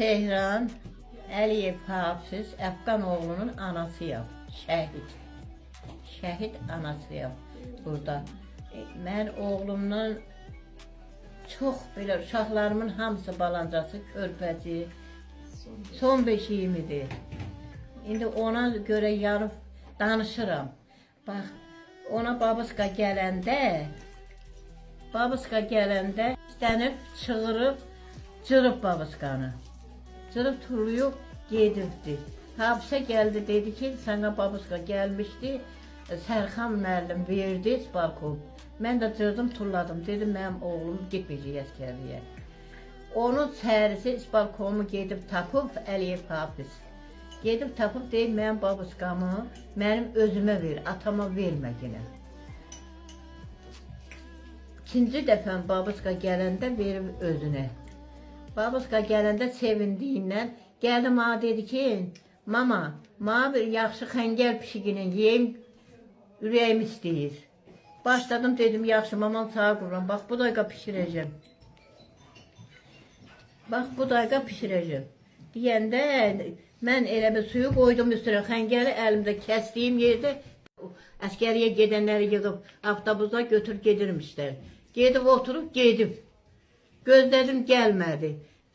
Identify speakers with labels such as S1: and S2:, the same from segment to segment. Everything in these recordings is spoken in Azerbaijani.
S1: Seyran Əliyev Hafız Əfqanoğlunun anasıyam. Şəhid. Şəhid anasıyam burada. Mən oğlumdan çox belə uşaqlarımın hamısı balancası, körpəci, son beşiyimidir. İndi ona görə yarım danışıram. Bax, ona babuska gələndə istənib, çığırıb, cırıb babuskanı. Cırıb turluyub, gedibdi. Hafizə gəldi, dedi ki, sənə babuska gəlmişdi, Sərxan müəllim verdi İsbalkom. Mən də cırdım, turladım, dedim, mənim oğlum getməyəcək əskərliyə. Onun sərisi İsbalkomu gedib tapıb, Əliyev Hafiz. Gedib tapıb, deyib, mənim babuskamı mənim özümə ver, atama vermə yenə. İkinci dəfən babuska gələndə verib özünə. Babuska gələndə sevindiyindən gəldi mənə dedi ki, mama, mənə bir yaxşı xəngəl pişiginin yeyim, ürəyim istəyir. Başladım, dedim, yaxşı, mamam sağa qururam, bax, bu dəqiqə pişirəcəm. Bax, bu dəqiqə pişirəcəm. Deyəndə, mən elə bir suyu qoydum üstünə, xəngəli əlimdə kəsdiyim yerdə, əskəriyə gedənləri yığıb, avtobuzda götür gedirmişlər. Gedib, oturub, gedib. Gözlədim, gəlmədi.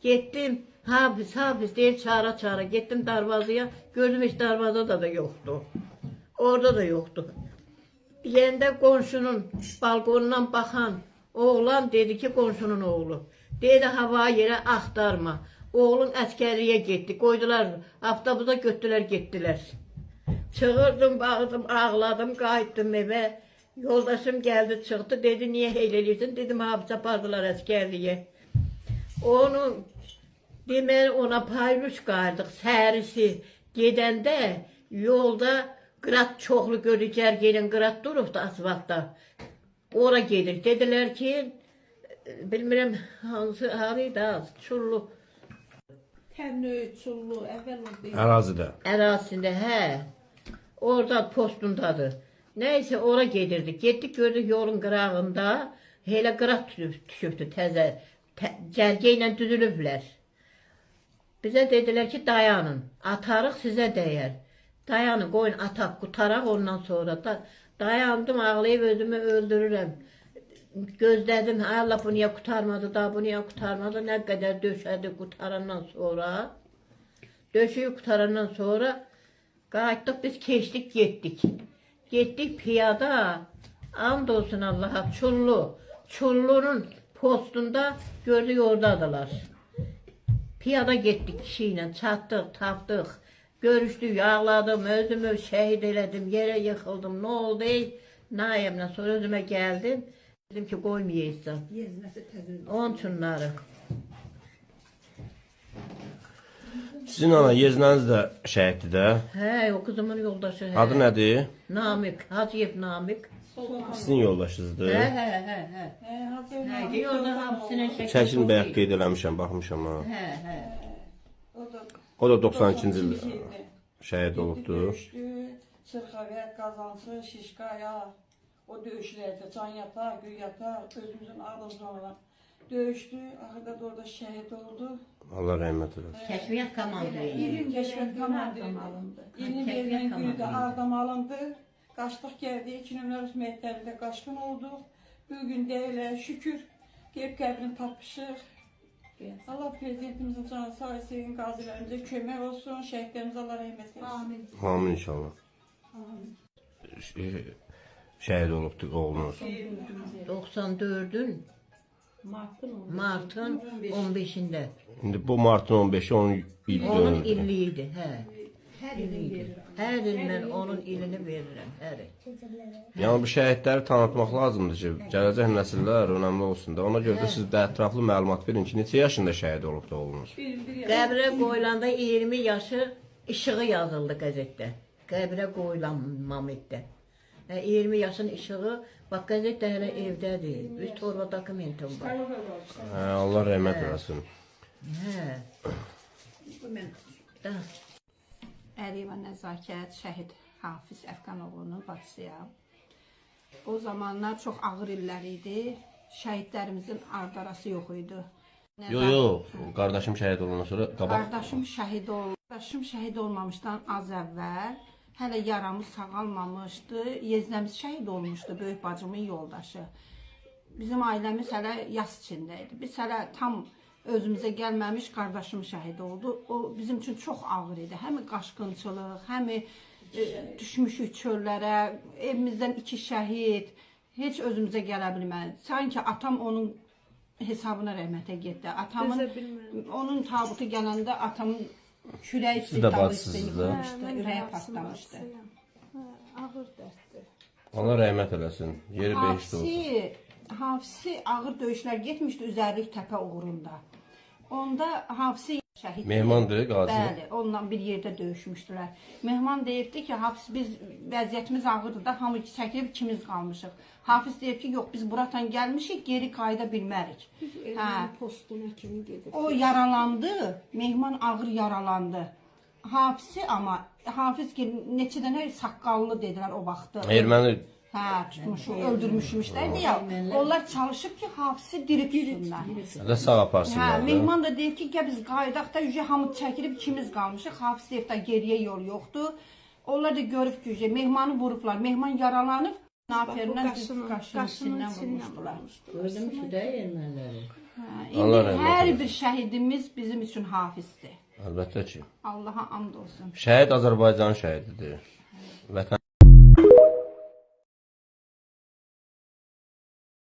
S1: Getdim, Hafiz deyir, çara, getdim darvazaya, gördüm, heç darvazada da yoxdur. Orada da yoxdur. Deyəndə qonşunun balkonundan baxan oğlan dedi ki, qonşunun oğlu. Dedi, hava yerə axtarma. Oğlun əskəriyə getdi, qoydular, avtobuza götdülər, getdilər. Çığırdım, bağırdım, ağladım, qayıtdım evə. Yoldaşım gəldi, çıxdı, dedi, niyə heyl eləyirsin? Dedim, hafizə apardılar əskərliyə. Onu, deməli, ona payluş qayırdıq, sərisi gedəndə yolda qırat çoxlu görəcər gelin, qırat durubdu asfaltda. Ora gedir. Dedilər ki, bilmirəm, hansı, harıydı, Çullu.
S2: Tərnöy, Çullu, əvvəl oldu.
S3: Ərazidə.
S1: Ərazisində, hə. Orada postundadır. Nəysə, ora gedirdik. Getdik, gördük yolun qırağında, elə qıraq düşübdü təzə, cərgə ilə düzülüblər. Bizə dedilər ki, dayanın, atarıq sizə dəyər. Dayanın, qoyun, ataq, qutaraq ondan sonra da dayandım, ağlayıb özümü öldürürəm. Gözlədim, Allah bu niyə qutarmadı, da bu niyə qutarmadı, nə qədər döşədi qutarandan sonra. Döşüyü qutarandan sonra qayıtdıq, biz keçdik, getdik. Getdik piyada, and olsun Allaha, Çullunun postunda gördük oradadılar. Piyada getdik kişi ilə, çatdıq, tapdıq. Görüşdük, ağladım, özümü şəhid elədim, yerə yıxıldım, nə oldu, nayəmlə, sonra özümə gəldim. Dedim ki, qoymayaysan. Onun üçünləri.
S3: Sizin ana yeznəniz də şəhiddir də.
S1: Hə, o qızımın yoldaşı. Hə.
S3: Adı nədir?
S1: Namik, Hacıyev Namik.
S3: Sizin yoldaşınızdır.
S1: Hə. Hə, orada hamısına şəkil.
S3: Çəkin bəyək qeyd eləmişəm, baxmışam ha.
S1: Hə.
S3: O da 92-ci ildə şəhid olubdur.
S2: Sırxavət, Qazancı, Şişqaya, o döyüşlərdə can yatar, gül yatar, özümüzün adımızdan olan döyüşdü, axırda da orada şəhid oldu.
S3: Allah rəhmət eləsin.
S1: Kəşfiyyat komandiri.
S2: İlin kəşfiyyat komandiri alındı. İlin verilən günü də Ağdam alındı. Qaçdıq gəldik, 2 nömrə Rus məktəbində qaçqın olduq. Bugün də elə şükür, gəlib qəbrini tapışıq. Allah prezidentimizin canı sağ etsin, qazilərimizə kömək olsun, şəhidlərimizə Allah rəhmət eləsin.
S3: Amin inşallah. Şəhid olubdur oğlunuz.
S1: 94-ün martın 15-də.
S3: İndi bu martın 15-i onun
S1: Onun
S3: illidir.
S1: illi idi, hə. Hər il mən onun ilini verirəm, hər il.
S3: Yəni bu şəhidləri tanıtmaq lazımdır ki, gələcək nəsillər önəmli olsun da. Ona görə də siz də ətraflı məlumat verin ki, neçə yaşında şəhid olubdur oğlunuz?
S1: Qəbrə qoyulanda 20 yaşı işığı yazıldı qəzetdə. Qəbrə qoyulan Mameddə. 20 yaşın işığı, bax qəzetdə hələ evdədir. Bir torba dokumentum var.
S3: Allah rəhmət eləsin.
S1: Hə.
S4: Əliyeva Nəzakət, şəhid Hafiz Əfqanoğlunun bacısıyam. O zamanlar çox ağır illər idi. Şəhidlərimizin ardarası yox idi.
S3: Yox, qardaşım şəhid olandan sonra qabaq
S4: Qardaşım şəhid olmamışdan az əvvəl, hələ yaramız sağalmamışdı, yeznəmiz şəhid olmuşdu, böyük bacımın yoldaşı. Bizim ailəmiz hələ yas içində idi. Biz hələ tam özümüzə gəlməmiş qardaşım şəhid oldu. O bizim üçün çox ağır idi. Həm qaşqınçılıq, həm düşmüşük çöllərə, evimizdən 2 şəhid, heç özümüzə gələ bilmədik. Sanki atam onun hesabına rəhmətə getdi. Onun tabutu gələndə atamın kürəyi
S3: Siz də bacısınız da.
S4: Ürəyi partlamışdı.
S5: Ağır dərddir.
S3: Allah rəhmət eləsin. Yeri behişt olsun.
S4: Hafisi ağır döyüşlər getmişdi Üzərlik təpə uğrunda. Onda Hafisi şəhid.
S3: Mehmandır, qazi.
S4: Bəli, onunla bir yerdə döyüşmüşdülər. Mehman deyirdi ki, Hafiz biz vəziyyətimiz ağırdır da, hamı çəkilib ikimiz qalmışıq. Hafiz deyir ki, yox biz buradan gəlmişik, geri qayıda bilmərik.
S5: Erməni postuna kimi gedir.
S4: O yaralandı, Mehman ağır yaralandı. Hafiz neçə dənə saqqallı dedilər o vaxtı.
S3: Erməni
S4: tutmuş, öldürmüşmüşlər deyə. Onlar çalışıb ki, Hafizi diri tutsunlar.
S3: də sağ aparsınlar da.
S4: Mehman da deyir ki, gəl biz qaydaq da hamı çəkilib ikimiz qalmışıq. Hafiz deyir də geriyə yol yoxdur. Onlar da görüb ki, Mehmanı vurublar. Mehman yaralanıb, naperindən qaşının vurmuşdular.
S1: Gördüm ki də erməniləri.
S3: Allah
S4: Hər
S3: rəhmət
S4: bir şəhidimiz bizim üçün Hafizdir.
S3: Əlbəttə ki.
S4: Allaha and olsun.
S3: Şəhid Azərbaycanın şəhididir. Vətən